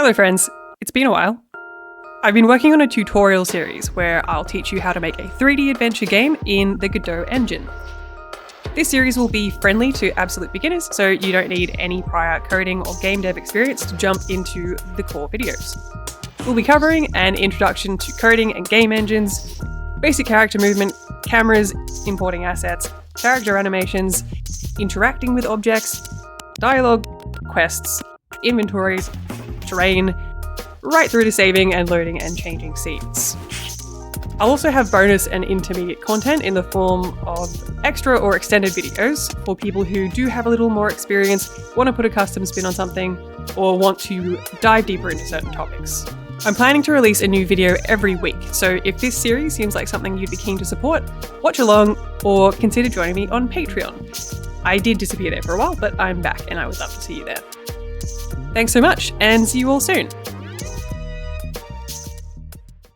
Hello friends, it's been a while. I've been working on a tutorial series where I'll teach you how to make a 3D adventure game in the Godot engine. This series will be friendly to absolute beginners, so you don't need any prior coding or game dev experience to jump into the core videos. We'll be covering an introduction to coding and game engines, basic character movement, cameras, importing assets, character animations, interacting with objects, dialogue, quests, inventories, terrain, right through to saving and loading and changing scenes. I'll also have bonus and intermediate content in the form of extra or extended videos for people who do have a little more experience, want to put a custom spin on something, or want to dive deeper into certain topics. I'm planning to release a new video every week, so if this series seems like something you'd be keen to support, watch along or consider joining me on Patreon. I did disappear there for a while, but I'm back and I would love to see you there. Thanks so much, and see you all soon.